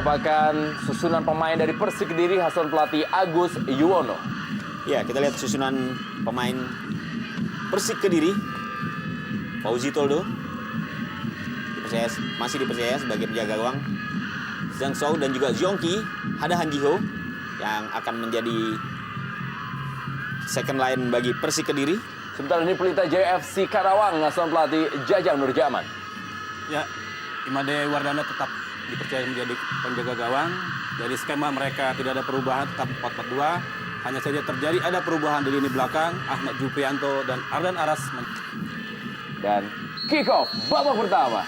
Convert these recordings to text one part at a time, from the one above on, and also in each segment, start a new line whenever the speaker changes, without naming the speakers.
merupakan susunan pemain dari Persik Kediri Hasan pelatih Agus Yuwono.
Ya, kita lihat susunan pemain Persik Kediri. Fauzi Toldo masih dipercaya sebagai penjaga gawang. Zhang Shou dan juga Yongki Hada Hanjiho yang akan menjadi second line bagi Persik Kediri.
Sementara ini Pelita Jaya FC Karawang asuhan pelatih Jajang Nurjaman.
Ya, Imade Wardana tetap dipercaya menjadi penjaga gawang. Dari skema mereka tidak ada perubahan, tetap 4-4-2. Hanya saja terjadi ada perubahan di lini belakang. Ahmad Juprianto dan Ardan Aras.
Dan kick off babak pertama.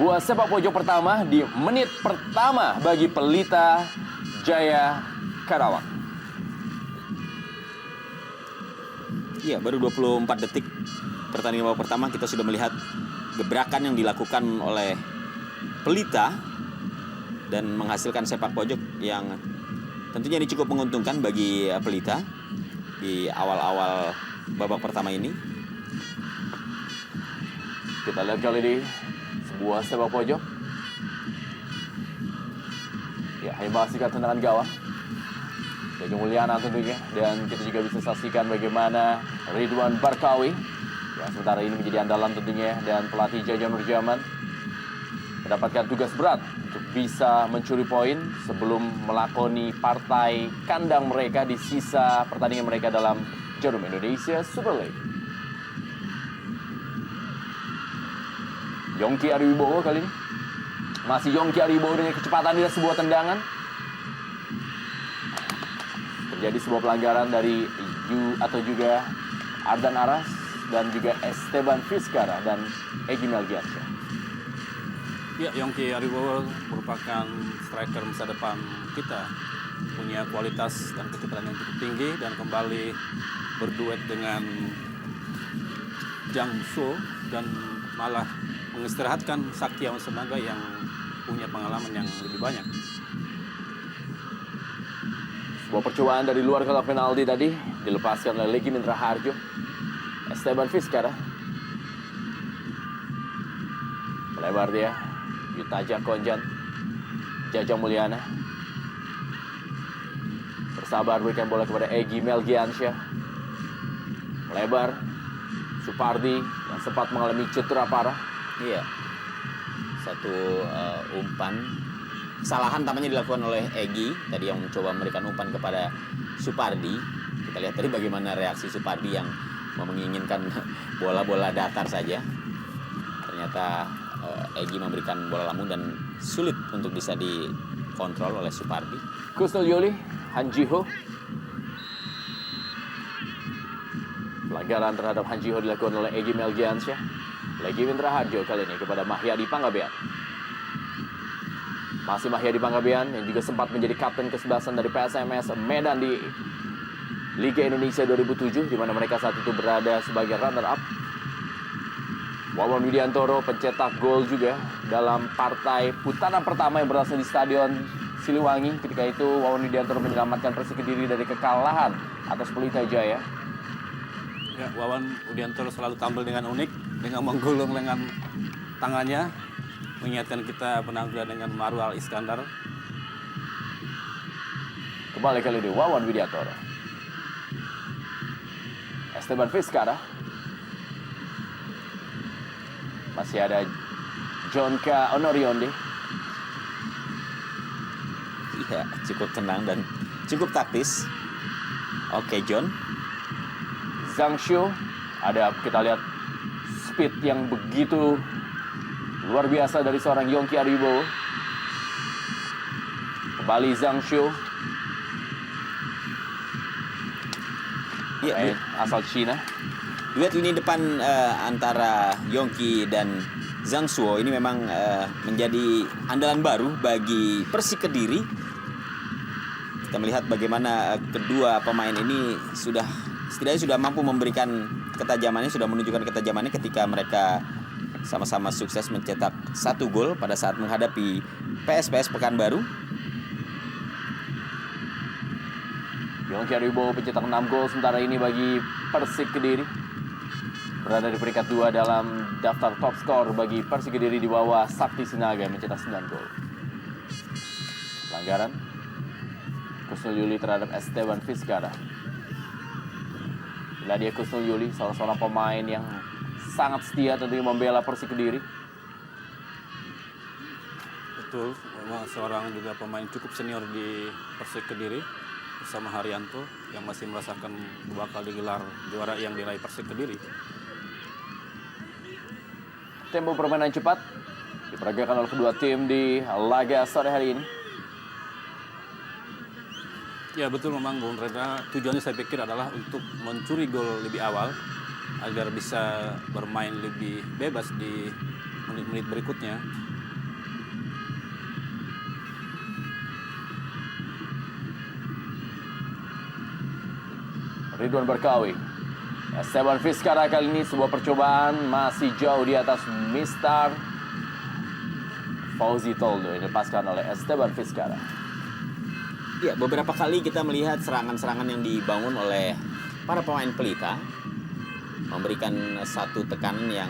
Sebuah sepak pojok pertama di menit pertama bagi Pelita Jaya Karawang.
Iya, baru 24 detik pertandingan babak pertama kita sudah melihat gebrakan yang dilakukan oleh Pelita dan menghasilkan sepak pojok yang tentunya ini cukup menguntungkan bagi Pelita di awal-awal babak pertama ini.
Kita lihat kali ini sebuah sepak pojok. Ya, hebat sekali tendangan gawang. Jajang Mulyana tentunya. Dan kita juga bisa saksikan bagaimana Ridwan Barkawi yang sementara ini menjadi andalan tentunya. Dan pelatih Jajang Nurjaman mendapatkan tugas berat untuk bisa mencuri poin sebelum melakoni partai kandang mereka di sisa pertandingan mereka dalam Jarum Indonesia Super League. Yongki Ariwibowo kali ini. Masih Yongki Ariwibowo dengan kecepatan dan sebuah tendangan. Terjadi sebuah pelanggaran dari juga Ardan Aras dan juga Esteban Vizcara dan Egy Melgiansyah.
Ya, Yongki Ariwibowo merupakan striker masa depan kita. Punya kualitas dan kecepatan yang cukup tinggi dan kembali berduet dengan Zhang Shou dan malah mengistirahatkan Saktiawan Senaga yang punya pengalaman yang lebih banyak.
Sebuah percobaan dari luar kotak penalti tadi dilepaskan oleh Legi Mintra Harjo. Esteban Vizcara. Melebar dia. Yutaja Konjan. Jajang Mulyana. Bersabar berikan bola kepada Egy Melgiansyah. Melebar. Supardi yang sempat mengalami cedera parah.
Iya, satu umpan kesalahan tampaknya dilakukan oleh Egy tadi yang mencoba memberikan umpan kepada Supardi. Kita lihat tadi bagaimana reaksi Supardi yang menginginkan bola-bola datar saja. Ternyata Egy memberikan bola lambung dan sulit untuk bisa dikontrol oleh Supardi.
Kusnul Yuli, Hanjiho. Pelanggaran terhadap Hanjiho dilakukan oleh Egy Melgiansyah. Legi Mintra Harjo kali ini kepada Mahyadi Panggabean. Masih Mahyadi Panggabean yang juga sempat menjadi kapten kesebelasan dari PSMS Medan di Liga Indonesia 2007 di mana mereka saat itu berada sebagai runner up. Wawan Widiantoro pencetak gol juga dalam partai putaran pertama yang berlangsung di Stadion Siliwangi. Ketika itu Wawan Widiantoro menyelamatkan Persik Kediri dari kekalahan atas Pelita Jaya.
Ya, Wawan Widiantoro selalu tampil dengan unik dengan menggulung dengan tangannya, mengingatkan kita penampilan dengan Marwal Iskandar.
Kembali kali ini Wawan Widiantoro. Esteban Vizcara. Masih ada John K. Onorionde.
Iya, cukup tenang dan cukup taktis. Oke, John.
Zhang Shou. Ada kita lihat speed yang begitu luar biasa dari seorang Yongki Ariwibowo. Kembali Zhang Shou.
Iya,
asal Cina.
duet lini depan antara Yongki dan Zhang Shou ini memang menjadi andalan baru bagi Persik Kediri. Kita melihat bagaimana kedua pemain ini setidaknya sudah mampu memberikan ketajamannya, sudah menunjukkan ketajamannya ketika mereka sama-sama sukses mencetak 1 gol pada saat menghadapi PSPS Pekanbaru.
Yongki Aribo pencetak 6 gol sementara ini bagi Persik Kediri. Berada di peringkat 2 dalam daftar top skor bagi Persik Kediri di bawah Sakti Sinaga yang mencetak 9 gol. Pelanggaran Kusnul Yuli terhadap Esteban Vizcara. Dia Kusnul Yuli, salah seorang pemain yang sangat setia tentunya membela Persik Kediri.
Betul, memang seorang juga pemain cukup senior di Persik Kediri bersama Haryanto yang masih merasakan bakal digelar juara yang diraih Persik Kediri.
Tempo permainan cepat diperagakan oleh kedua tim di laga sore hari ini.
Ya betul memang Bung Rendra, tujuannya saya pikir adalah untuk mencuri gol lebih awal agar bisa bermain lebih bebas di menit-menit berikutnya.
Ridwan Barkawi. Esteban Vizcara kali ini sebuah percobaan masih jauh di atas Mister Fauzi Toldo yang dilepaskan oleh Esteban Vizcara.
Ya, beberapa kali kita melihat serangan-serangan yang dibangun oleh para pemain Pelita memberikan satu tekanan yang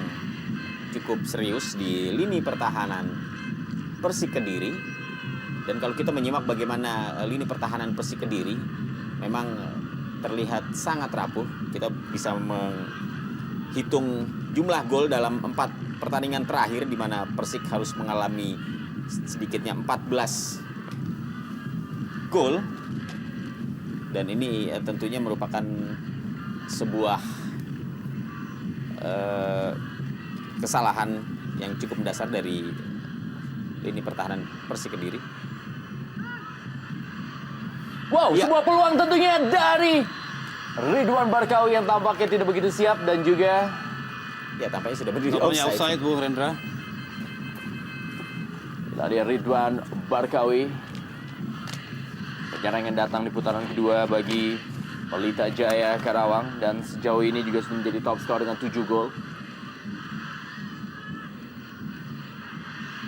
cukup serius di lini pertahanan Persik Kediri. Dan kalau kita menyimak bagaimana lini pertahanan Persik Kediri memang terlihat sangat rapuh. Kita bisa menghitung jumlah gol dalam 4 pertandingan terakhir di mana Persik harus mengalami sedikitnya 14 gol, dan ini tentunya merupakan sebuah kesalahan yang cukup mendasar dari lini pertahanan Persik Kediri.
Wow,
Ya.
sebuah peluang tentunya dari Ridwan Barkawi yang tampaknya tidak begitu siap dan juga
Ya, tampaknya sudah berdiri
Nomornya
offside.
offside Bung Rendra.
tadi Ridwan Barkawi. Penyerangan datang di putaran kedua bagi Pelita Jaya Karawang dan sejauh ini juga sudah menjadi top skor dengan 7 gol.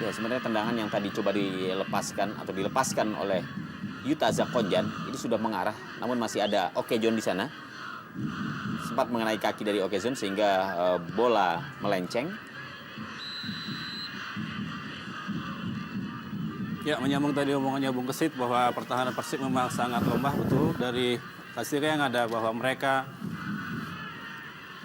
Ya, sebenarnya tendangan yang tadi coba dilepaskan oleh Yuta Zakonjan ini sudah mengarah, namun masih ada Okejon di sana. Sempat mengenai kaki dari Okejon sehingga bola melenceng.
Ya, menyambung tadi omongannya Bung Kesit bahwa pertahanan Persik memang sangat lemah, betul. Dari hasilnya yang ada bahwa mereka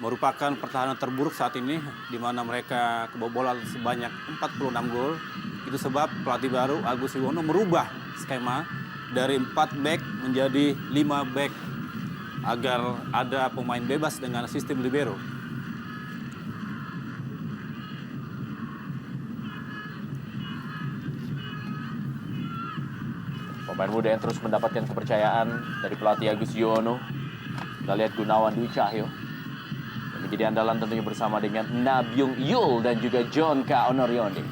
merupakan pertahanan terburuk saat ini, di mana mereka kebobolan sebanyak 46 gol. Itu sebab pelatih baru Agus Yuwono merubah skema dari 4 back menjadi 5 back agar ada pemain bebas dengan sistem libero.
Pemain muda yang terus mendapatkan kepercayaan dari pelatih Agus Yuwono. Kita lihat Gunawan Dwi Cahyo yang menjadi andalan tentunya bersama dengan Nabyung Yul dan juga John K. Onorionde.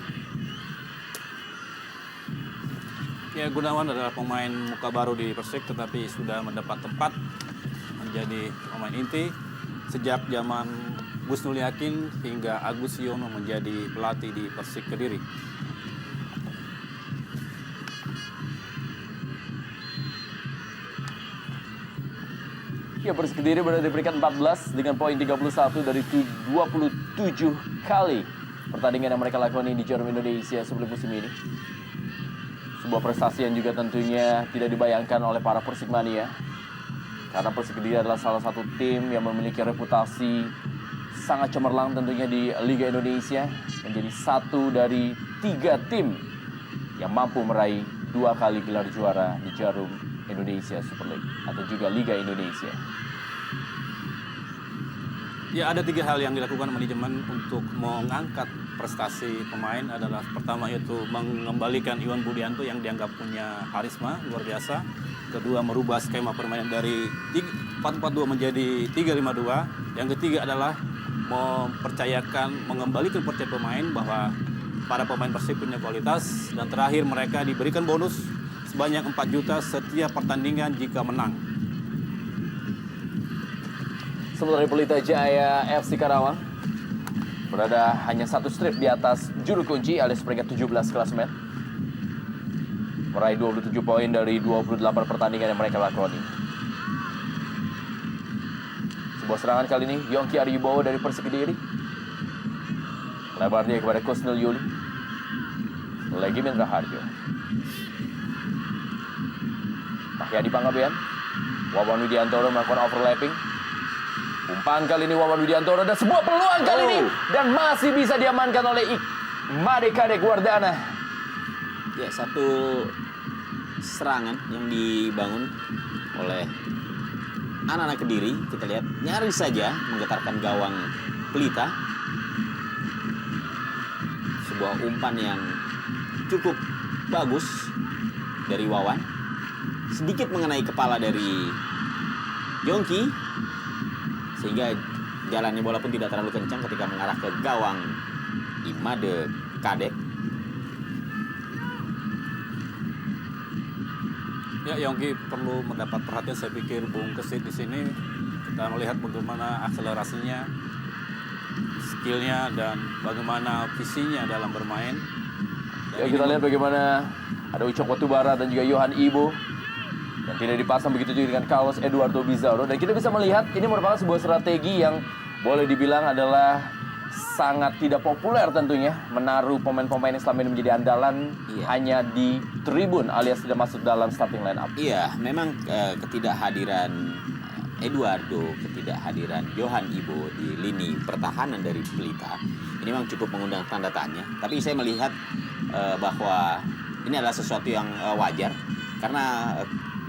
Ya, Gunawan adalah pemain muka baru di Persik tetapi sudah mendapat tempat menjadi pemain inti sejak zaman Gus Nul Yakin hingga Agus Yuwono menjadi pelatih di Persik Kediri.
Ya, Persik Kediri berada di peringkat 14 dengan poin 31 dari 27 kali pertandingan yang mereka lakukan di Jarum Indonesia sebelum musim ini. Sebuah prestasi yang juga tentunya tidak dibayangkan oleh para Persikmania. Karena Persik Kediri adalah salah satu tim yang memiliki reputasi sangat cemerlang tentunya di Liga Indonesia. Menjadi satu dari 3 tim yang mampu meraih 2 kali gelar juara di Jarum Indonesia Super League atau juga Liga Indonesia.
Ya, ada 3 hal yang dilakukan manajemen untuk mengangkat prestasi pemain adalah pertama yaitu mengembalikan Iwan Budianto yang dianggap punya karisma luar biasa. Kedua, merubah skema permainan dari 4-4-2 menjadi 3-5-2. Yang ketiga adalah mengembalikan percaya pemain bahwa para pemain Persib punya kualitas. Dan terakhir, mereka diberikan bonus sebanyak 4 juta setiap pertandingan jika menang.
Sementara Pelita Jaya FC Karawang berada hanya satu strip di atas juru kunci alias peringkat 17 klasemen. Meraih 27 poin dari 28 pertandingan yang mereka lakoni. Sebuah serangan kali ini Yongki Ariwibowo dari Persik Kediri. Lebar dia kepada Kusnul Yuli. Legimin Raharjo. Mahyadi Pangabean. Wawan Widiantoro melakukan overlapping. Umpan kali ini Wawan Widiantoro dan sebuah peluang kali ini. Dan masih bisa diamankan oleh Imade Kadek Wardana.
Ya, satu serangan yang dibangun oleh anak-anak Kediri. Kita lihat nyaris saja menggetarkan gawang Pelita. Sebuah umpan yang cukup bagus dari Wawan. Sedikit mengenai kepala dari Yongki, sehingga jalannya bola pun tidak terlalu kencang ketika mengarah ke gawang Imade Kadek.
Ya, Yongki perlu mendapat perhatian, saya pikir Bung Kesit di sini. Kita melihat bagaimana akselerasinya, skillnya, dan bagaimana visinya dalam bermain. Dan
Ya, kita lihat bagaimana ada Ucok Watubara dan juga Johan Ibo. Dan tidak dipasang begitu juga dengan Carlos Eduardo Bizarro. Dan kita bisa melihat ini merupakan sebuah strategi yang boleh dibilang adalah sangat tidak populer tentunya. Menaruh pemain-pemain yang selama ini menjadi andalan hanya di tribun alias tidak masuk dalam starting line up.
Iya, memang ketidakhadiran Eduardo, ketidakhadiran Johan Ibo di lini pertahanan dari Pelita ini memang cukup mengundang tanda tanya. Tapi saya melihat bahwa ini adalah sesuatu yang wajar karena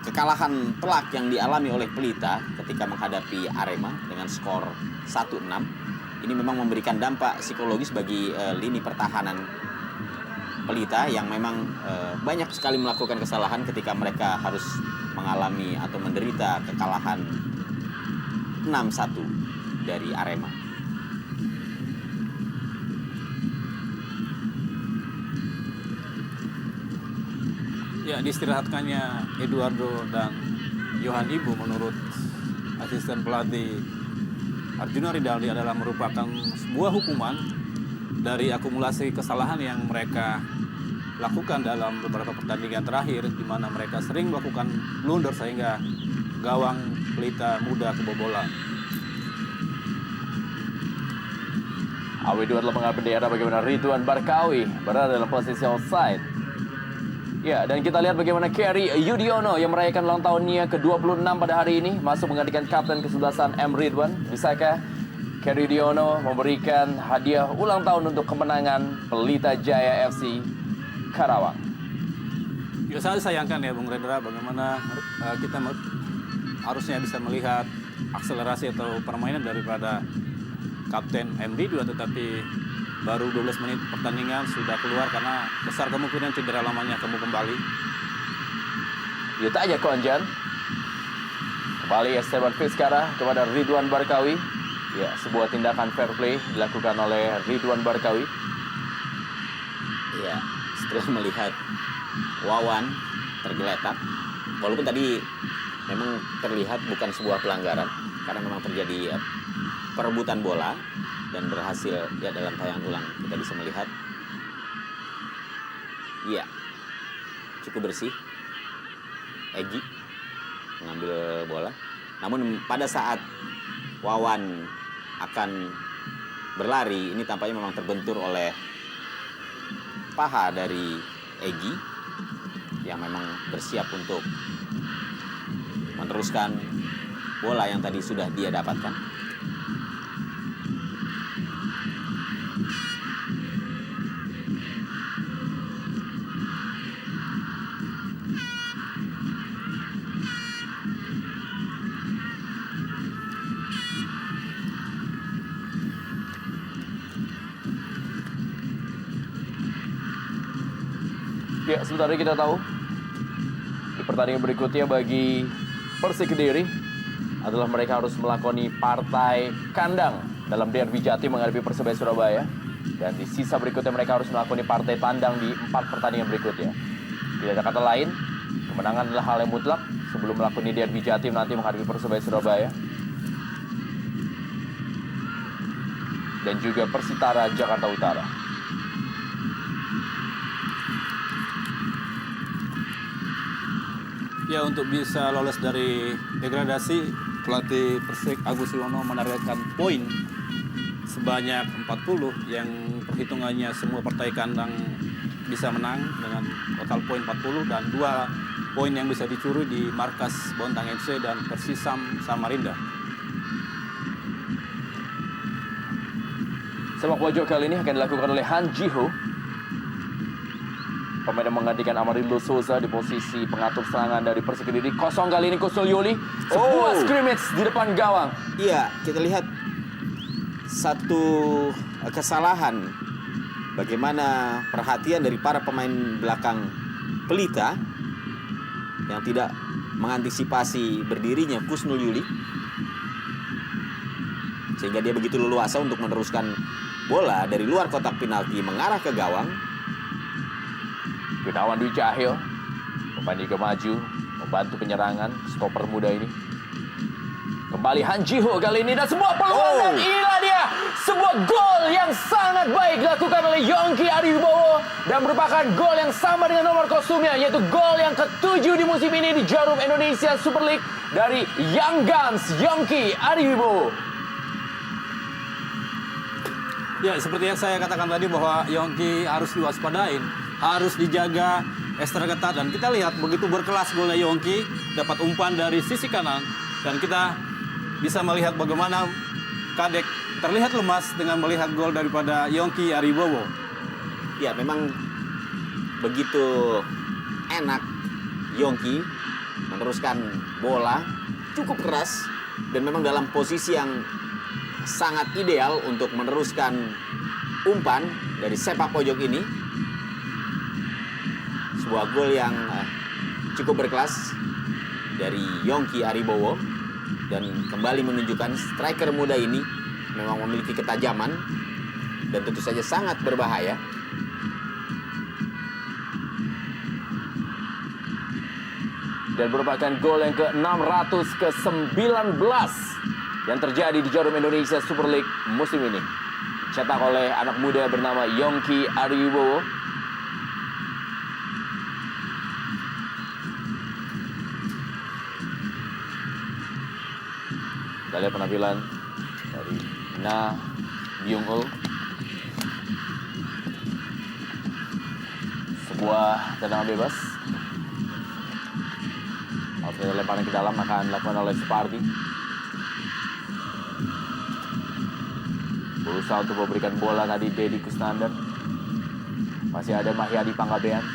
kekalahan telak yang dialami oleh Pelita ketika menghadapi Arema dengan skor 1-6 ini memang memberikan dampak psikologis bagi lini pertahanan Pelita yang memang banyak sekali melakukan kesalahan ketika mereka harus mengalami atau menderita kekalahan 6-1 dari Arema.
Ya, diistirahatkannya Eduardo dan Johan Ibo menurut asisten pelatih Arjuna Ridaldi adalah merupakan sebuah hukuman dari akumulasi kesalahan yang mereka lakukan dalam beberapa pertandingan terakhir, di mana mereka sering melakukan blunder sehingga gawang Pelita mudah kebobolan.
Awi dua telah mengambil bendera bagaimana Ridwan Barkawi berada dalam posisi offside. Ya, dan kita lihat bagaimana Kerry Yudiono yang merayakan ulang tahunnya ke-26 pada hari ini masuk menggantikan kapten kesebelasan M. Ridwan. Bisakah Kerry Yudiono memberikan hadiah ulang tahun untuk kemenangan Pelita Jaya FC Karawang?
Ya, sangat sayangkan ya Bung Rendra, bagaimana kita harusnya bisa melihat akselerasi atau permainan daripada Kapten M. Ridwan, tetapi baru 12 menit pertandingan sudah keluar karena besar kemungkinan cedera lamanya kamu kembali.
Yuta aja Konjan. Kembali Esteban Vizcara kepada Ridwan Barkawi. Ya, sebuah tindakan fair play dilakukan oleh Ridwan Barkawi.
Ya, setelah melihat Wawan tergeletak, walaupun tadi memang terlihat bukan sebuah pelanggaran karena memang terjadi perebutan bola dan berhasil ya dalam tayangan ulang kita bisa melihat ya cukup bersih Egy mengambil bola, namun pada saat Wawan akan berlari ini tampaknya memang terbentur oleh paha dari Egy yang memang bersiap untuk meneruskan bola yang tadi sudah dia dapatkan.
Ya, sebentar kita tahu di pertandingan berikutnya bagi Persik Kediri adalah mereka harus melakoni partai kandang dalam derby Jatim menghadapi Persebaya Surabaya, dan di sisa berikutnya mereka harus melakoni partai tandang di 4 pertandingan berikutnya. Tidak ada kata lain, kemenangan adalah hal yang mutlak sebelum melakoni derby Jatim nanti menghadapi Persebaya Surabaya. dan juga Persitara Jakarta Utara.
Ya, untuk bisa lolos dari degradasi, pelatih Persik Agus Yuwono menargetkan poin sebanyak 40 yang perhitungannya semua partai kandang bisa menang dengan total poin 40 dan 2 poin yang bisa dicuri di markas Bontang FC dan Persisam Samarinda.
Sepak pojok kali ini akan dilakukan oleh Han Ji-ho. Pemain yang menggantikan Amarildo Souza di posisi pengatur serangan dari Persik Kediri. Kosong kali ini Kusnul Yuli. Sebuah scrimmage di depan gawang.
Iya, kita lihat satu kesalahan bagaimana perhatian dari para pemain belakang Pelita yang tidak mengantisipasi berdirinya Kusnul Yuli, sehingga dia begitu leluasa untuk meneruskan bola dari luar kotak penalti mengarah ke gawang.
Gunawan Dwi Cahyo, pemain juga maju, membantu penyerangan stopper muda ini. Kembali Han Ji-ho kali ini dan sebuah peluang dan inilah dia. Sebuah gol yang sangat baik dilakukan oleh Yongki Ariwibowo dan merupakan gol yang sama dengan nomor kostumnya, yaitu gol yang ke-7 di musim ini di Jarum Indonesia Super League dari Young Guns Yongki Ariwibowo.
Ya, seperti yang saya katakan tadi bahwa Yongki harus diwaspadain, harus dijaga ekstra ketat, dan kita lihat begitu berkelas golnya Yongki, dapat umpan dari sisi kanan dan kita bisa melihat bagaimana Kadek terlihat lemas dengan melihat gol daripada Yongki Ariwibowo.
Ya, memang begitu enak Yongki meneruskan bola cukup keras dan memang dalam posisi yang sangat ideal untuk meneruskan umpan dari sepak pojok ini. Sebuah gol yang cukup berkelas dari Yongki Ariwibowo dan kembali menunjukkan striker muda ini memang memiliki ketajaman dan tentu saja sangat berbahaya.
Dan merupakan gol yang ke-600 ke-19 yang terjadi di Jarum Indonesia Super League musim ini. Cetak oleh anak muda bernama Yongki Ariwibowo. Kita lihat penampilan dari Na Byung-ul. Sebuah tendangan bebas. Alfredo lemparan ke dalam akan dilakukan oleh Supardi. Berusaha untuk memberikan bola tadi Deddy Kusnandar. Masih ada Mahyadi Panggabean.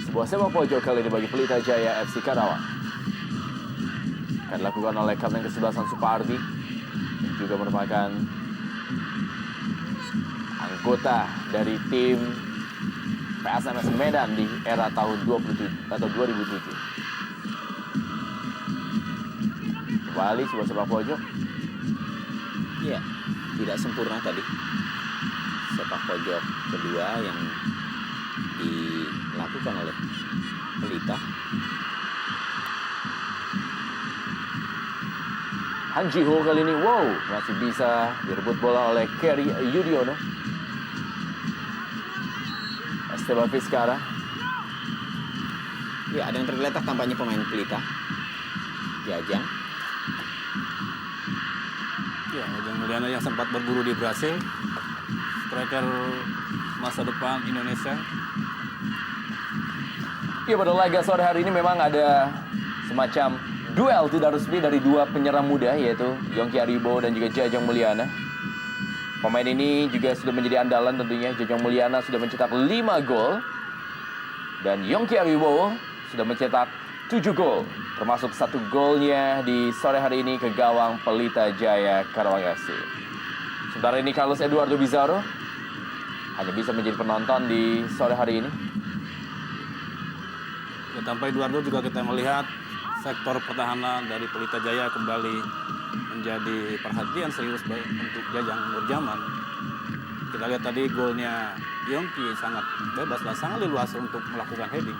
Sebuah sepak pojok kali ini bagi Pelita Jaya FC Karawang. Akan dilakukan oleh kapten kesebelasan Supardi, yang juga merupakan anggota dari tim PSMS Medan di era tahun 2007. Kembali sebuah sepak pojok.
Ya, tidak sempurna tadi sepak pojok kedua yang dilakukan oleh Pelita.
Han Ji-ho kali ini, masih bisa direbut bola oleh Kerry Yudiono. Esteban Vizcara.
Ya, ada yang tergeletak tampaknya pemain Pelita. Jajang.
Ya, Jajang Mulyana yang sempat berburu di Brasil. Striker masa depan Indonesia.
Ya, pada laga sore hari ini memang ada semacam duel tidak resmi dari dua penyerang muda, yaitu Yongki Ariwibowo dan juga Jajang Mulyana. Pemain ini juga sudah menjadi andalan tentunya. Jajang Mulyana sudah mencetak 5 gol dan Yongki Ariwibowo sudah mencetak 7 gol, termasuk 1 golnya di sore hari ini ke gawang Pelita Jaya Karawang FC. Sementara ini Carlos Eduardo Bizarro hanya bisa menjadi penonton di sore hari ini.
Ya, tanpa Eduardo juga kita melihat sektor pertahanan dari Pelita Jaya kembali menjadi perhatian serius untuk Jajang Nurjaman. Kita lihat tadi golnya Yongki sangat bebas dan sangat leluasa untuk melakukan heading.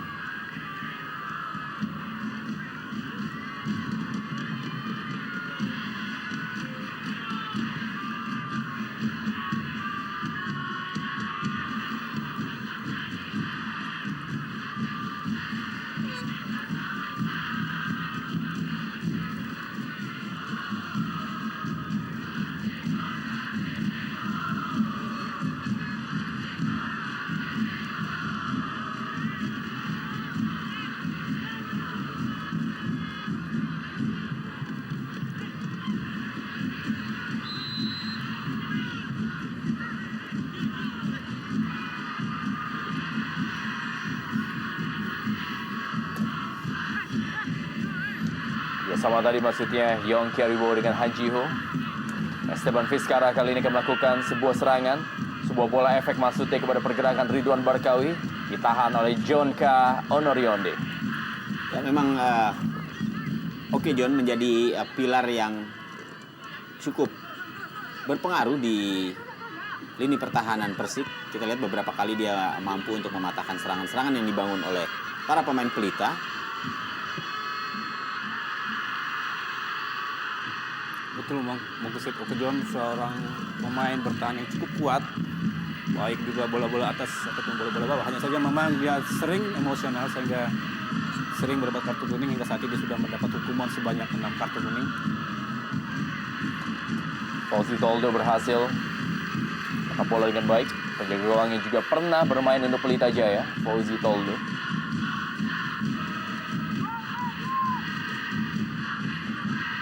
Sama tadi maksudnya Yong Kiaribo dengan Han Ji-ho. Esteban Vizcarra kali ini akan melakukan sebuah serangan. Sebuah bola efek maksudnya kepada pergerakan Ridwan Barkawi. Ditahan oleh Jonka Onorionde.
Ya memang Oke John menjadi pilar yang cukup berpengaruh di lini pertahanan Persik. Kita lihat beberapa kali dia mampu untuk mematahkan serangan-serangan yang dibangun oleh para pemain Pelita.
Betul Bang, Mungkusit Okejon seorang pemain bertahan yang cukup kuat. Baik juga bola-bola atas ataupun bola-bola bawah. Hanya saja memang dia sering emosional sehingga sering mendapat kartu kuning. Hingga saat ini dia sudah mendapat hukuman sebanyak 6 kartu kuning.
Fauzi Toldo berhasil menangkap bola dengan baik. Penjaga gawang yang juga pernah bermain untuk Pelita Jaya, Fauzi Toldo.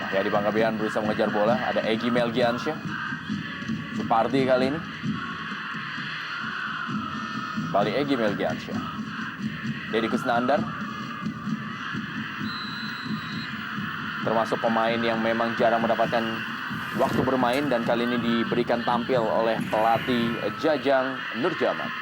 Yadi Panggabean berusaha mengejar bola. Ada Egy Melgiansyah. Supardi kali ini. Kembali Egy Melgiansyah. Deddy Kusnandar. Termasuk pemain yang memang jarang mendapatkan waktu bermain. Dan kali ini diberikan tampil oleh pelatih Jajang Nurjaman.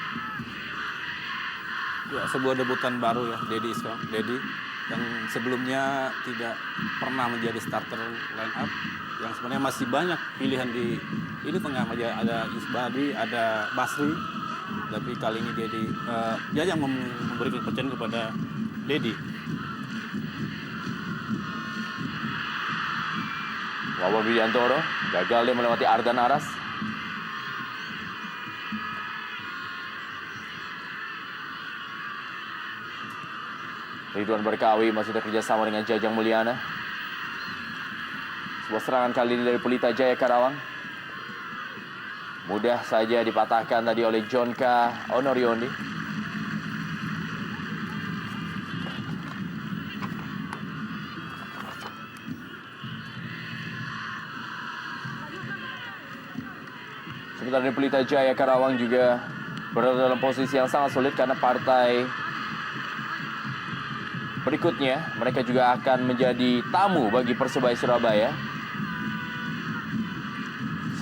Ya, sebuah debutan baru ya, Deddy sekarang. Deddy yang sebelumnya tidak pernah menjadi starter line up, yang sebenarnya masih banyak pilihan di ini tengah. Ada Isbadi, ada Basri, tapi kali ini dia yang memberikan kepercayaan kepada Deddy.
Wawan Widiantoro gagal dia melewati Ardan Aras. Ridwan Barkawi masih ada kerjasama dengan Jajang Mulyana. Sebuah serangan kali ini dari Pelita Jaya Karawang. Mudah saja dipatahkan tadi oleh Jonka Onorionde. Sementara di Pelita Jaya Karawang juga berada dalam posisi yang sangat sulit karena partai berikutnya mereka juga akan menjadi tamu bagi Persebaya Surabaya.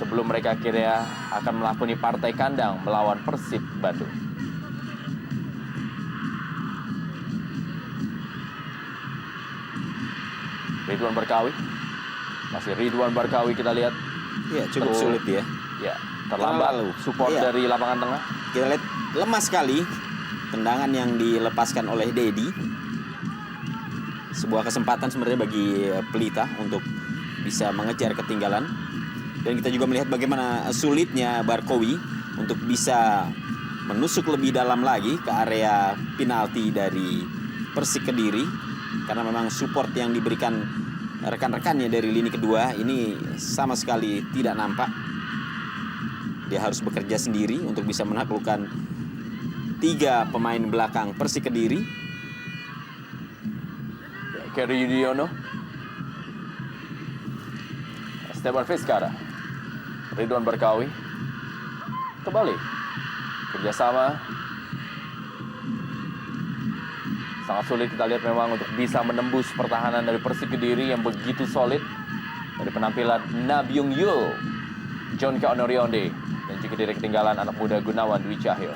Sebelum mereka akhirnya akan melakoni partai kandang melawan Persib Bandung. Ridwan Barkawi. Masih Ridwan Barkawi kita lihat.
Ya, cukup sulit ya.
Ya, terlambat support dari lapangan tengah.
Kita lihat lemah sekali tendangan yang dilepaskan oleh Deddy. Sebuah kesempatan sebenarnya bagi Pelita untuk bisa mengejar ketinggalan. Dan kita juga melihat bagaimana sulitnya Barkawi untuk bisa menusuk lebih dalam lagi ke area penalti dari Persik Kediri. Karena memang support yang diberikan rekan-rekannya dari lini kedua ini sama sekali tidak nampak. Dia harus bekerja sendiri untuk bisa menaklukkan 3 pemain belakang Persik Kediri.
Keri Yudhoyono, Esteban Vizcarra, Ridwan Barkawi, kembali kerjasama. Sangat sulit kita lihat memang untuk bisa menembus pertahanan dari Persik Kediri yang begitu solid. Dari penampilan Nabyung Yul, Jonka Onorionde, dan juga dari ketinggalan anak muda Gunawan Dwi Cahyo.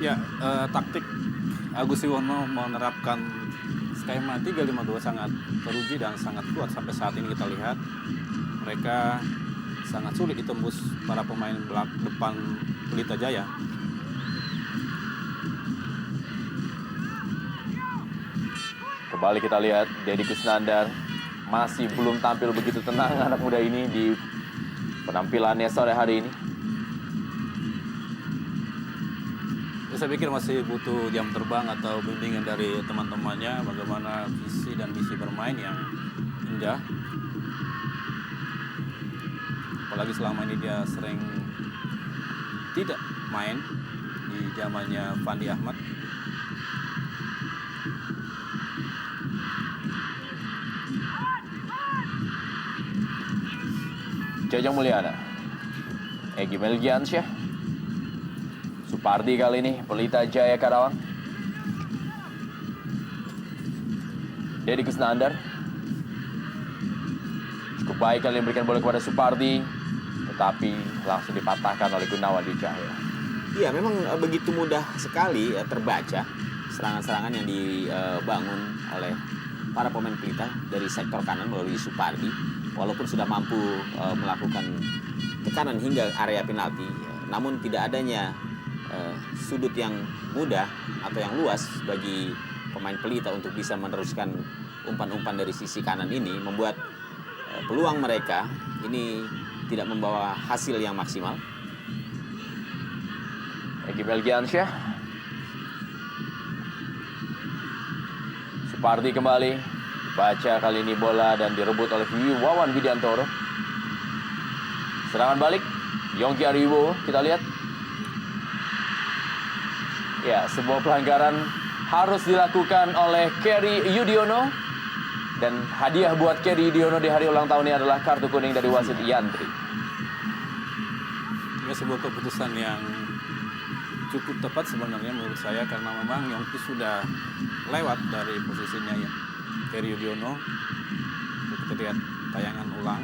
Ya, taktik Agus Iwono menerapkan skema 3-5-2 sangat teruji dan sangat kuat. Sampai saat ini kita lihat mereka sangat sulit ditembus para pemain depan Pelita Jaya.
Kembali kita lihat Deddy Kusnandar masih belum tampil begitu tenang anak muda ini di penampilannya sore hari ini.
Saya pikir masih butuh jam terbang atau bimbingan dari teman-temannya bagaimana visi dan misi bermain yang indah. Apalagi selama ini dia sering tidak main di zamannya Fandi Ahmad.
Jajang Mulyana, Egy Melgiansyah, Supardi kali ini, Pelita Jaya Karawang. Deddy Kusnandar. Cukup baik kali memberikan bola kepada Supardi, tetapi langsung dipatahkan oleh Gunawan Dwi Cahyo.
Iya, memang begitu mudah sekali terbaca serangan-serangan yang dibangun oleh para pemain Pelita dari sektor kanan melalui Supardi. Walaupun sudah mampu melakukan tekanan hingga area penalti, namun tidak adanya sudut yang mudah atau yang luas bagi pemain Pelita untuk bisa meneruskan umpan-umpan dari sisi kanan ini, membuat peluang mereka ini tidak membawa hasil yang maksimal.
Egy Melgiansyah. Supardi kembali. Baca kali ini bola dan direbut oleh Wawan Widiantoro. Serangan balik. Yongki Ariwibowo, kita lihat. Ya, sebuah pelanggaran harus dilakukan oleh Kerry Yudiono. Dan hadiah buat Kerry Yudiono di hari ulang tahun ini adalah kartu kuning dari wasit Yandri.
Ini sebuah keputusan yang cukup tepat sebenarnya menurut saya, karena memang Yongki sudah lewat dari posisinya ya Kerry Yudiono. Kita lihat tayangan ulang.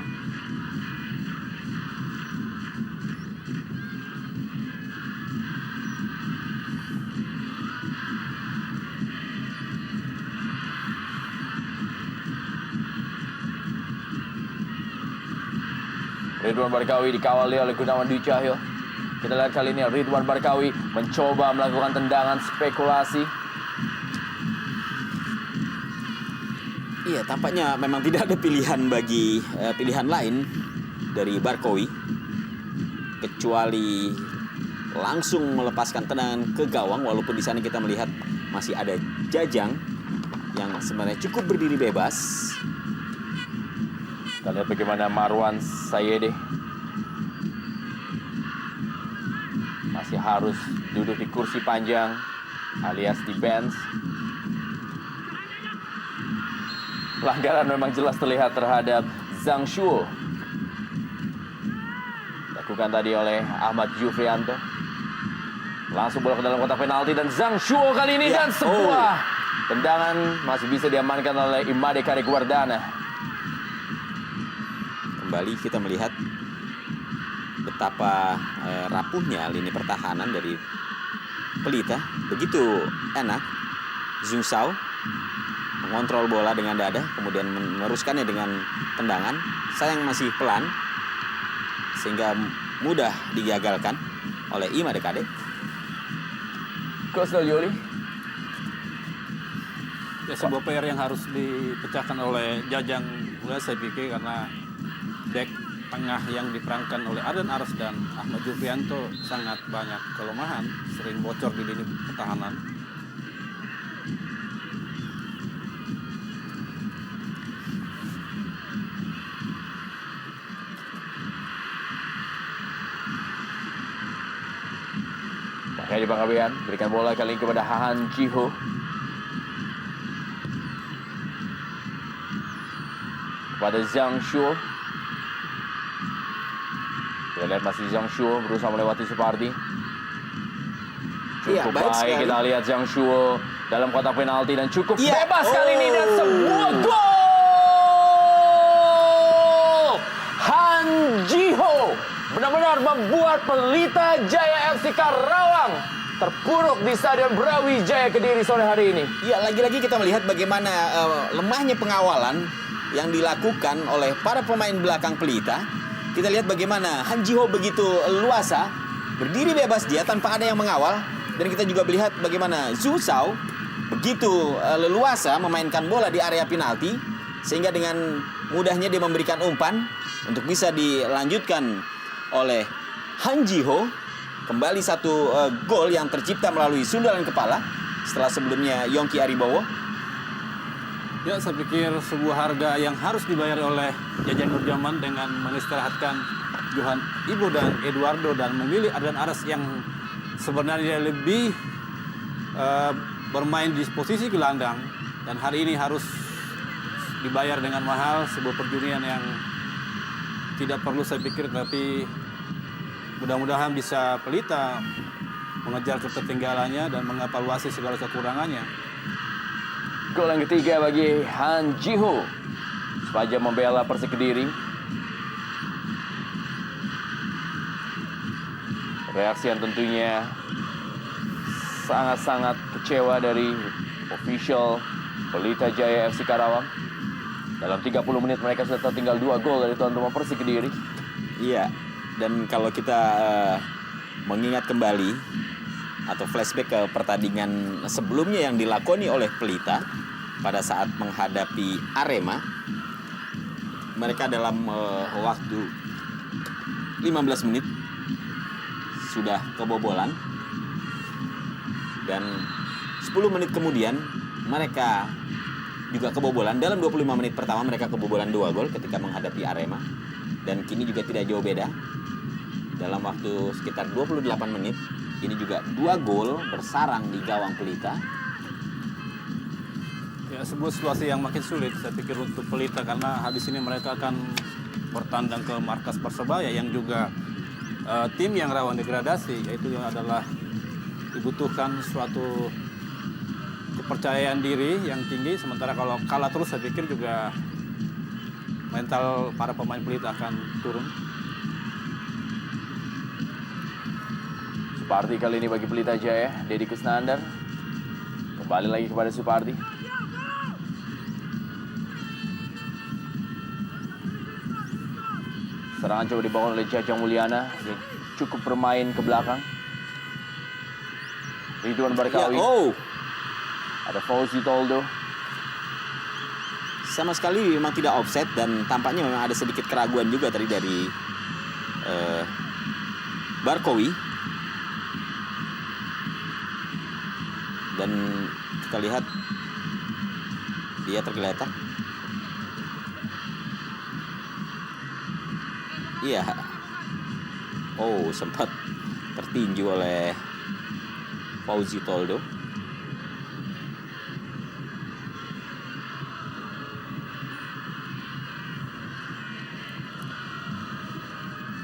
Ridwan Barkawi dikawali oleh Gunawan Dwi Cahyo. Kita lihat kali ini Ridwan Barkawi mencoba melakukan tendangan spekulasi.
Iya, tampaknya memang tidak ada pilihan bagi pilihan lain dari Barkawi kecuali langsung melepaskan tendangan ke gawang, walaupun di sana kita melihat masih ada Jajang yang sebenarnya cukup berdiri bebas.
Kita lihat bagaimana Marwan Sayede masih harus duduk di kursi panjang alias di bench. Pelanggaran memang jelas terlihat terhadap Zhang Shuo. Dilakukan tadi oleh Ahmad Jufrianto. Langsung bola ke dalam kotak penalti dan Zhang Shuo kali ini dan sebuah tendangan masih bisa diamankan oleh Imade Kareguardana.
Kembali kita melihat betapa rapuhnya lini pertahanan dari Pelita. Begitu enak Zhou Sao mengontrol bola dengan dada, kemudian meneruskannya dengan tendangan. Sayang masih pelan, sehingga mudah digagalkan oleh Imade Kade.
Coach Yoli.
Ya, sebuah PR yang harus dipecahkan oleh Jajang Mulia, saya pikir, karena back tengah yang diperankan oleh Ardan Aras dan Ahmad Jufrianto sangat banyak kelemahan, sering bocor di lini pertahanan.
Makanya di Bangkabean berikan bola kali ini kepada Han Jiho. Kepada Zhang Shuo. Kita lihat masih Zhang Shuo berusaha melewati Supardi. Cukup
baik
baik
sekali.
kita lihat Zhang Shuo dalam kotak penalti dan cukup
Iya.
bebas kali ini dan sebuah gol. Han Jiho benar-benar membuat Pelita Jaya FC Karawang terpuruk di Stadion Brawijaya Kediri sore hari ini.
Ya, lagi-lagi kita melihat bagaimana lemahnya pengawalan yang dilakukan oleh para pemain belakang Pelita. Kita lihat bagaimana Han Jiho begitu luasa, berdiri bebas dia tanpa ada yang mengawal. Dan kita juga melihat bagaimana Zhou Sao begitu leluasa memainkan bola di area penalti, sehingga dengan mudahnya dia memberikan umpan untuk bisa dilanjutkan oleh Han Jiho. Kembali satu gol yang tercipta melalui sundulan kepala setelah sebelumnya Yongki Ariwibowo.
Ya, saya pikir sebuah harga yang harus dibayar oleh Jajang Nurjaman dengan mengistirahatkan Johan Ibo dan Eduardo dan memilih Ardan Aras yang sebenarnya lebih bermain di posisi gelandang, dan hari ini harus dibayar dengan mahal, sebuah perjudian yang tidak perlu saya pikir, tapi mudah-mudahan bisa Pelita mengejar ketertinggalannya dan mengevaluasi segala kekurangannya.
Gol yang ketiga bagi Han Ji-ho. Sepanjang membela Persik Kediri. Reaksi yang tentunya sangat-sangat kecewa dari official Pelita Jaya FC Karawang. Dalam 30 menit mereka sudah tertinggal 2 gol dari tuan rumah Persik Kediri.
Iya, dan kalau kita mengingat kembali atau flashback ke pertandingan sebelumnya yang dilakoni oleh Pelita pada saat menghadapi Arema, mereka dalam waktu 15 menit sudah kebobolan, dan 10 menit kemudian mereka juga kebobolan. Dalam 25 menit pertama mereka kebobolan 2 gol ketika menghadapi Arema, dan kini juga tidak jauh beda. Dalam waktu sekitar 28 menit ini juga 2 gol bersarang di gawang Pelita.
Ya, sebuah situasi yang makin sulit saya pikir untuk Pelita, karena habis ini mereka akan bertandang ke markas Persebaya yang juga tim yang rawan degradasi, yaitu yang adalah dibutuhkan suatu kepercayaan diri yang tinggi. Sementara kalau kalah terus saya pikir juga mental para pemain Pelita akan turun.
Supardi kali ini bagi Pelita Jaya. Dedi Kusnandar kembali lagi kepada Supardi. Serangan coba dibangun oleh Jajang Mulyana. Dia cukup bermain ke belakang. Ridwan Barkawi.
Ya,
Ada Fauzi Toldo.
sama sekali memang tidak offset, dan tampaknya memang ada sedikit keraguan juga tadi dari Barkawi. Dan kita lihat dia tergeletak. Iya. Oh, sempat tertinju oleh Fauzi Toldo.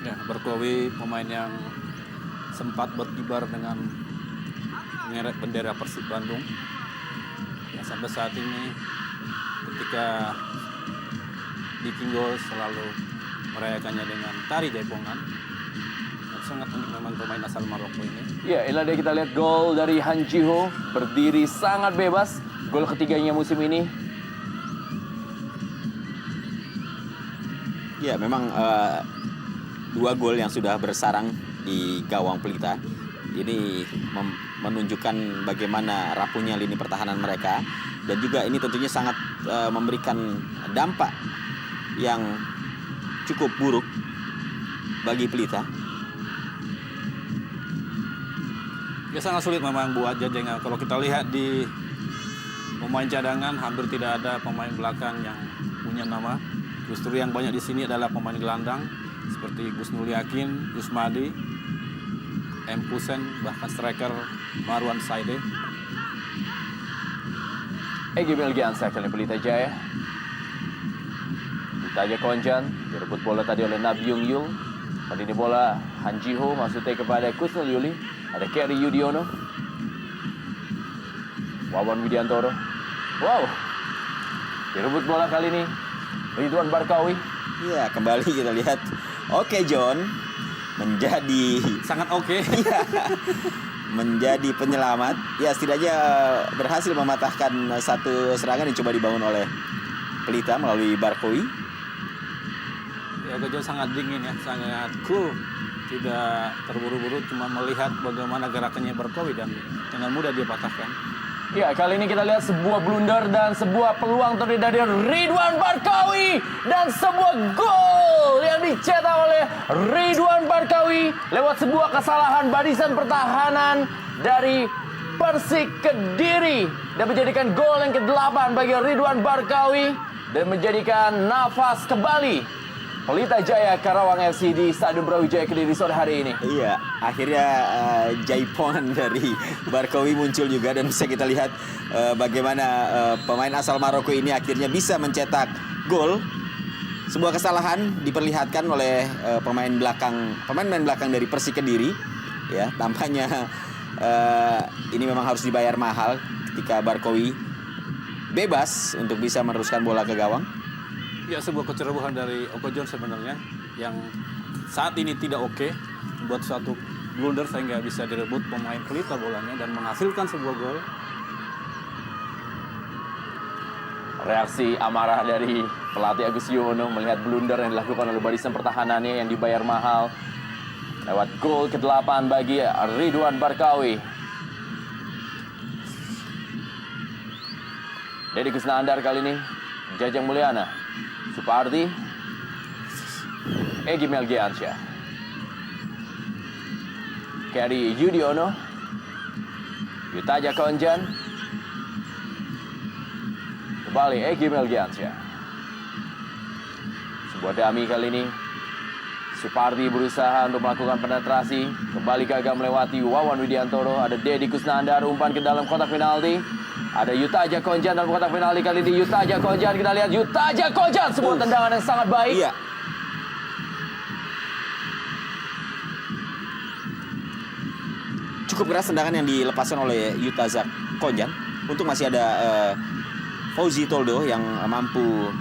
Ya, Barkawi pemain yang sempat berkibar dengan menyeret bendera Persib Bandung. Yang sampai saat ini ketika bikin gol selalu merayakannya dengan tari jaipongan. Sangat unik memang pemain asal Maroko ini.
Ya, inilah dia, kita lihat gol dari Han Ji-ho. Berdiri sangat bebas. Gol ketiganya musim ini.
Ya, memang 2 gol yang sudah bersarang di gawang Pelita ini menunjukkan bagaimana rapuhnya lini pertahanan mereka, dan juga ini tentunya sangat memberikan dampak yang cukup buruk bagi Pelita.
Ya, sangat sulit memang buat Jajang. Kalau kita lihat di pemain cadangan hampir tidak ada pemain belakang yang punya nama. Justru yang banyak di sini adalah pemain gelandang seperti Gusnul Yakin, Yusmadi, M. Kusen, bahkan striker Marwan Saide.
Egy Melgiansyah kali Pelita Jaya. Ditaja Konjan, direbut bola tadi oleh Nabyung Yul. Kali ini bola Han Ji-ho maksudnya kepada Kusnul Yuli. Ada Kerry Yudiono. Wawan Widiantoro. Wow. Direbut bola kali ini Ridwan Barkawi.
Iya, kembali kita lihat. Oke, John menjadi
Sangat oke.
menjadi penyelamat. Ya, setidaknya berhasil mematahkan satu serangan yang coba dibangun oleh Pelita melalui Barkawi.
Ya, Gojo sangat dingin ya, sangat cool. Tidak terburu-buru, cuma melihat bagaimana gerakannya Barkawi dan dengan mudah dia patahkan.
Ya, kali ini kita lihat sebuah blunder dan sebuah peluang terdiri dari Ridwan Barkawi. Dan sebuah gol yang dicetak oleh Ridwan Barkawi lewat sebuah kesalahan barisan pertahanan dari Persik Kediri. Dan menjadikan gol yang ke-8 bagi Ridwan Barkawi. Dan menjadikan nafas kembali Pelita Jaya Karawang FC di Stadion Brawijaya Kediri sore hari ini.
Iya, akhirnya jaipongan dari Barkawi muncul juga, dan bisa kita lihat bagaimana pemain asal Maroko ini akhirnya bisa mencetak gol. Sebuah kesalahan diperlihatkan oleh pemain main belakang dari Persik Kediri. Ya, tampaknya ini memang harus dibayar mahal ketika Barkawi bebas untuk bisa meneruskan bola ke gawang.
Ya, sebuah kecerobohan dari Oko John sebenarnya yang saat ini tidak oke, buat suatu blunder sehingga bisa direbut pemain Pelita bolanya dan menghasilkan sebuah gol.
Reaksi amarah dari pelatih Agus Yono melihat blunder yang dilakukan oleh barisan pertahanannya yang dibayar mahal. Lewat gol ke-8 bagi Ridwan Barkawi. Deddy Kusnandar kali ini, Jajang Mulyana, Supardi, Egy Melgiansyah, Keri Yudiono, Yutaja Konjan, kembali Egy Melgiansyah. Sebuah dummy kali ini, Supardi berusaha untuk melakukan penetrasi, kembali gagal melewati Wawan Widiantoro. Ada Deddy Kusnandar, umpan ke dalam kotak penalti. Ada Yutaja Konjan dalam kotak penalti kali ini. Yutaja Konjan, kita lihat Yutaja Konjan, sebuah tendangan yang sangat baik.
Iya. Cukup keras tendangan yang dilepaskan oleh Yutaja Konjan. Untung masih ada Fauzi Toldo yang mampu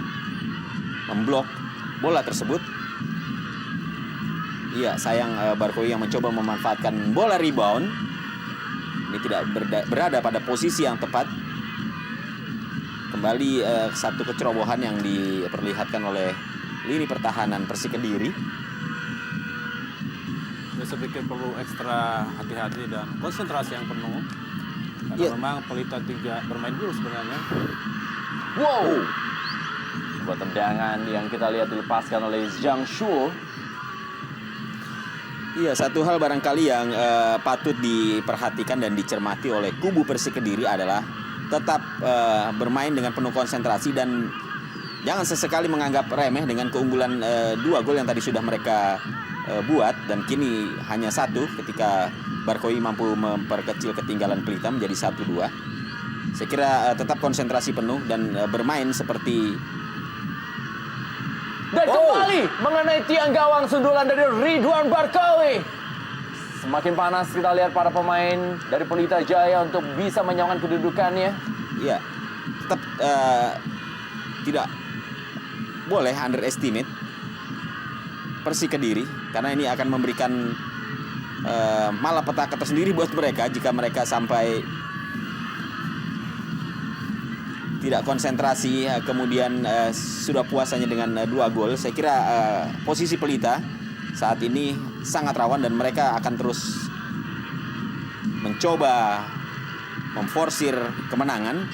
memblok bola tersebut. Iya, sayang Barkawi yang mencoba memanfaatkan bola rebound. Ini tidak berada pada posisi yang tepat. Kembali satu kecerobohan yang diperlihatkan oleh lini pertahanan Persik Kediri.
Ya, saya pikir perlu ekstra hati-hati dan konsentrasi yang penuh. Karena memang Pelita tidak bermain dulu sebenarnya.
Wow, sebuah tendangan yang kita lihat dilepaskan oleh Zhang Shuo.
Iya, satu hal barangkali yang patut diperhatikan dan dicermati oleh kubu Persik Kediri adalah tetap bermain dengan penuh konsentrasi dan jangan sesekali menganggap remeh dengan keunggulan 2 gol yang tadi sudah mereka buat dan kini hanya 1 ketika Barkawi mampu memperkecil ketinggalan Pelita menjadi 1-2. Saya kira tetap konsentrasi penuh dan bermain seperti.
Dan kembali mengenai tiang gawang, sundulan dari Ridwan Barkawi. Semakin panas kita lihat para pemain dari Pelita Jaya untuk bisa menyamakan kedudukannya.
Iya, tetap tidak boleh underestimate Persik Kediri karena ini akan memberikan malapetaka tersendiri buat mereka jika mereka sampai tidak konsentrasi, kemudian sudah puas hanya dengan 2 gol. Saya kira posisi Pelita saat ini sangat rawan dan mereka akan terus mencoba memforsir kemenangan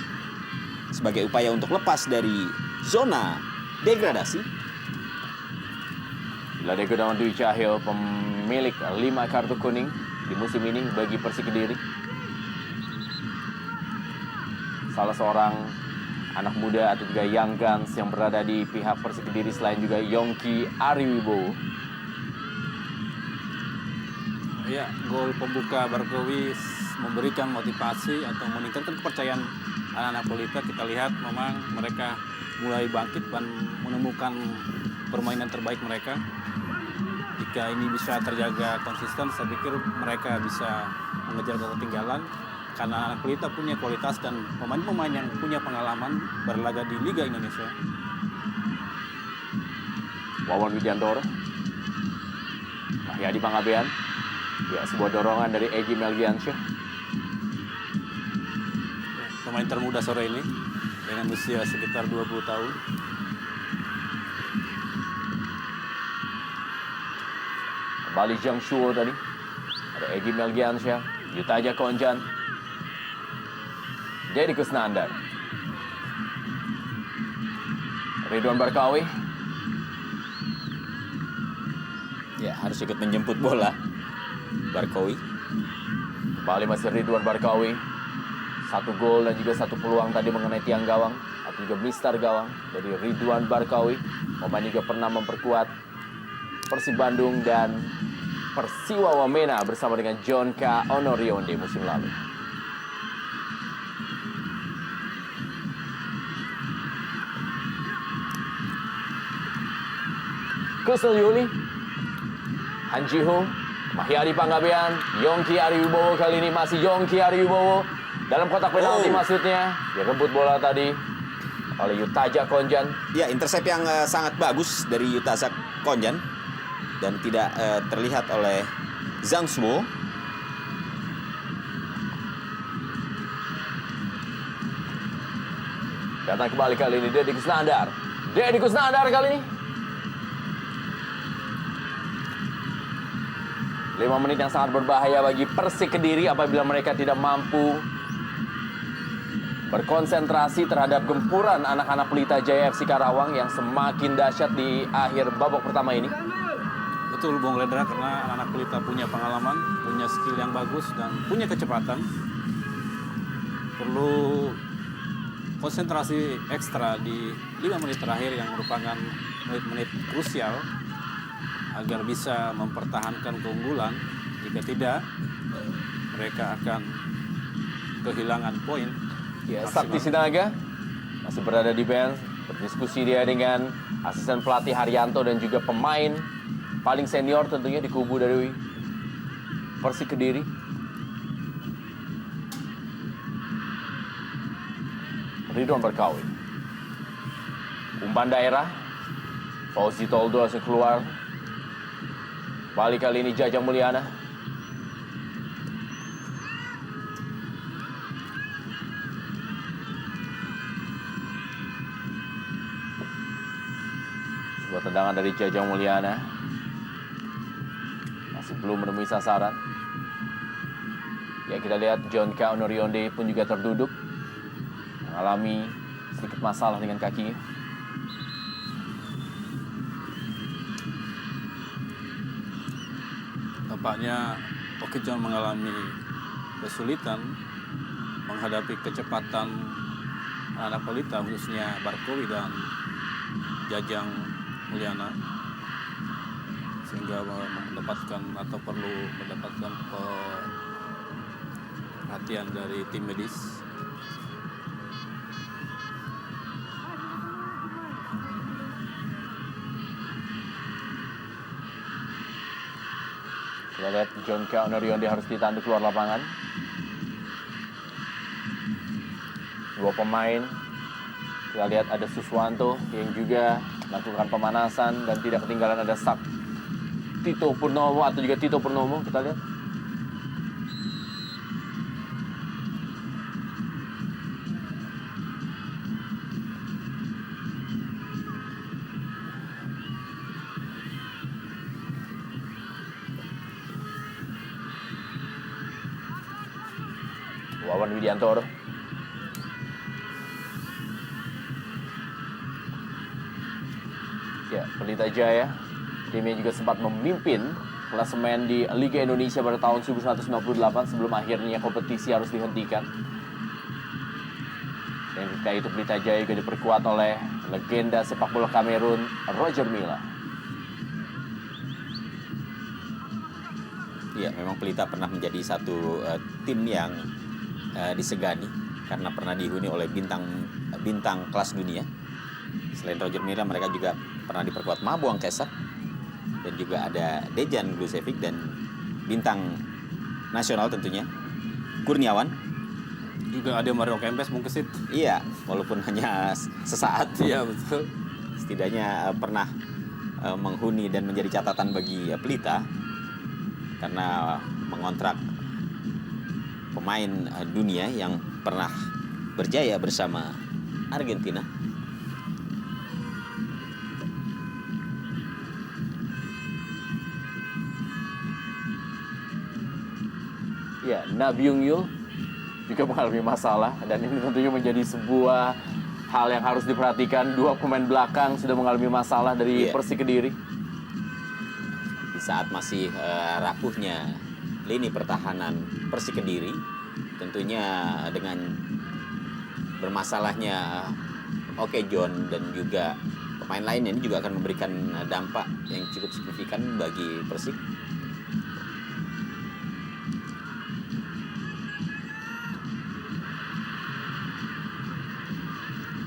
sebagai upaya untuk lepas dari zona degradasi.
Ladeko Daman Dwi Cahyo, pemilik 5 kartu kuning di musim ini bagi Persik Kediri. Salah seorang anak muda atau juga Young Guns yang berada di pihak Persik Kediri selain juga Yongki Ariwibowo.
Ya, gol pembuka Barkawi memberikan motivasi atau meningkatkan kepercayaan anak-anak Pelita. Kita lihat memang mereka mulai bangkit dan menemukan permainan terbaik mereka. Jika ini bisa terjaga konsisten, saya pikir mereka bisa mengejar ketertinggalan. Karena anak Pelita punya kualitas dan pemain-pemain yang punya pengalaman berlaga di Liga Indonesia.
Wawan Widiantoro, Mahyadi Pangabean. Ya, sebuah dorongan dari Egy Melgiansyah.
Pemain termuda sore ini dengan usia sekitar 20 tahun.
Kembali Zhang Shuo tadi. Ada Egy Melgiansyah, Yutaja Konjan, Deddy Kusnandar, Ridwan Barkawi.
Ya, harus ikut menjemput bola Barkawi.
Kembali masih Ridwan Barkawi. 1 gol dan juga 1 peluang tadi mengenai tiang gawang atau juga mistar gawang dari Ridwan Barkawi. Pemain juga pernah memperkuat Persib Bandung dan Persiwa Wamena bersama dengan John K. Onorionde musim lalu. Kusnul Yuli, Han Ji-ho, Mahyadi Pangabean, Yongki Ariwibowo kali ini masih Yongki Ariwibowo dalam kotak penalti maksudnya. Dia rebut bola tadi. oleh Yutaja Konjan.
Ya, intercept yang sangat bagus dari Yutaza Konjan dan tidak terlihat oleh Zhang Suo.
Datang kembali kali ini Deddy Kusnandar. Deddy Kusnandar kali ini. 5 menit yang sangat berbahaya bagi Persik Kediri apabila mereka tidak mampu berkonsentrasi terhadap gempuran anak-anak Pelita Jaya FC Karawang yang semakin dahsyat di akhir babak pertama ini.
Betul Bung Lendra, karena anak-anak Pelita punya pengalaman, punya skill yang bagus dan punya kecepatan. Perlu konsentrasi ekstra di 5 menit terakhir yang merupakan menit-menit krusial agar bisa mempertahankan keunggulan. Jika tidak, mereka akan kehilangan poin.
Ya,
maksimal.
Sakti Sinaga masih berada di bench, berdiskusi dia dengan asisten pelatih Haryanto dan juga pemain paling senior tentunya di kubu dari Persik Kediri. Ridwan Barkawi. Umpan daerah. Fauzi Toldo langsung keluar. Balik kali ini Jajang Mulyana. Sebuah tendangan dari Jajang Mulyana. Masih belum menemui sasaran. Ya, kita lihat John K. Onorionde pun juga terduduk. Mengalami sedikit masalah dengan kakinya.
Tampaknya Oki John mengalami kesulitan menghadapi kecepatan anak Pelita, khususnya Barkowi dan Jajang Mulyana, sehingga mendapatkan atau perlu mendapatkan perhatian dari tim medis.
Kita lihat John K. Onorionde harus ditanduk keluar lapangan. Dua pemain. Kita lihat ada Suswanto yang juga melakukan pemanasan dan tidak ketinggalan ada Tito Purnomo atau juga Tito Purnomo. Kita lihat. Wawan Widiantoro. Ya, Pelita Jaya. Timnya juga sempat memimpin klasemen di Liga Indonesia pada tahun 1998 sebelum akhirnya kompetisi harus dihentikan. Dan ketika itu Pelita Jaya juga diperkuat oleh legenda sepak bola Kamerun, Roger Milla.
Ya, memang Pelita pernah menjadi satu tim yang disegani karena pernah dihuni oleh bintang kelas dunia. Selain Roger Milla, mereka juga pernah diperkuat Mabuang Kesak dan juga ada Dejan Glusevic dan bintang nasional tentunya Kurniawan.
Juga ada Mario Kempes, Bung Kesit.
Iya, walaupun hanya sesaat.
Iya, betul.
Setidaknya pernah menghuni dan menjadi catatan bagi Pelita karena mengontrak pemain dunia yang pernah berjaya bersama Argentina.
Ya, Na Byung Yul juga mengalami masalah dan ini tentunya menjadi sebuah hal yang harus diperhatikan. Dua pemain belakang sudah mengalami masalah dari Persik Kediri.
Di saat masih rapuhnya lini pertahanan Persik Kediri, tentunya dengan bermasalahnya Oke John dan juga pemain lain ini juga akan memberikan dampak yang cukup signifikan bagi Persik.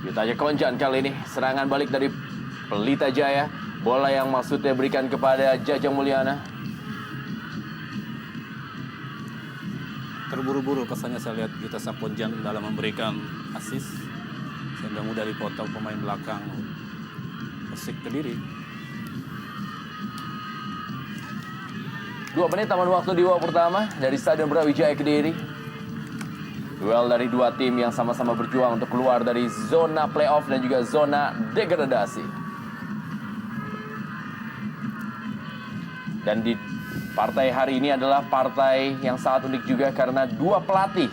Yutaja Konjan kali ini serangan balik dari Pelita Jaya. Bola yang maksudnya berikan kepada Jajang Mulyana.
Terburu-buru kesannya saya lihat Yuta Saponjan dalam memberikan assist, sehingga mudah dipotong pemain belakang Persik Kediri.
2 menit taman waktu di babak pertama dari Stadion Brawijaya Kediri. Duel dari dua tim yang sama-sama berjuang untuk keluar dari zona playoff dan juga zona degradasi. Dan di partai hari ini adalah partai yang sangat unik juga karena dua pelatih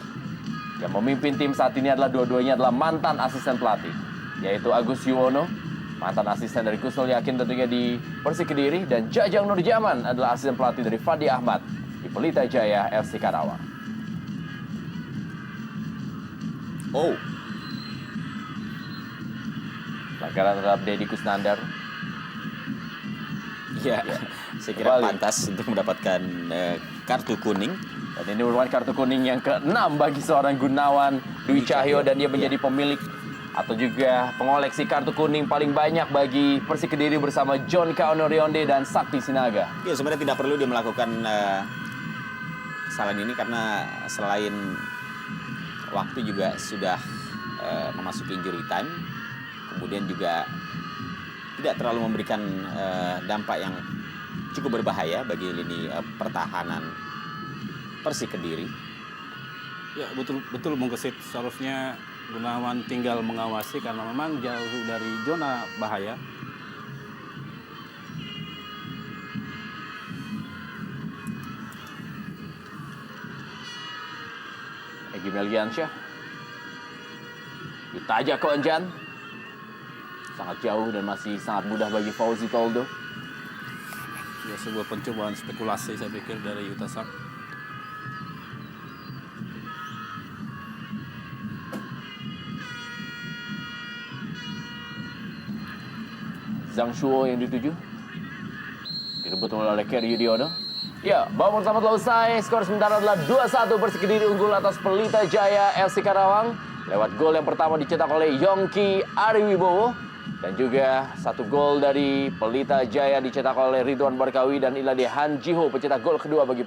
yang memimpin tim saat ini adalah dua-duanya adalah mantan asisten pelatih, yaitu Agus Yuwono, mantan asisten dari Kusnul Yakin tentunya di Persik Kediri, dan Jajang Nurjaman adalah asisten pelatih dari Fadi Ahmad di Pelita Jaya FC Karawang.
Oh,
Pelanggaran terhadap Deddy Kusnandar.
iya. Saya kira
Kembali.
pantas untuk mendapatkan kartu kuning.
Dan ini merupakan kartu kuning yang ke-6 bagi seorang Gunawan Dwi Cahyo, dan dia menjadi pemilik atau juga pengoleksi kartu kuning paling banyak bagi Persik Kediri bersama John Kauno Rionde dan Sakti Sinaga.
Ya, sebenarnya tidak perlu dia melakukan kesalahan ini karena selain waktu juga sudah memasuki injury time, kemudian juga tidak terlalu memberikan dampak yang cukup berbahaya bagi lini pertahanan Persik Kediri.
Ya, betul Bung Kesit, seharusnya Gunawan tinggal mengawasi karena memang jauh dari zona bahaya.
Egy Meliansyah ditajak ke Enjan, sangat jauh dan masih sangat mudah bagi Fauzi Toldo.
Ya, sebuah pencobaan spekulasi saya pikir dari Yutasak.
Zhang Shuo yang dituju, direbut oleh Kerry Yudiono. Ya, babak pertama telah usai. Skor sementara adalah 2-1, Persik Kediri unggul atas Pelita Jaya FC Karawang lewat gol yang pertama dicetak oleh Yongki Ariwibowo, dan juga satu gol dari Pelita Jaya dicetak oleh Ridwan Barkawi, dan Ilade Han Jiho pencetak gol kedua bagi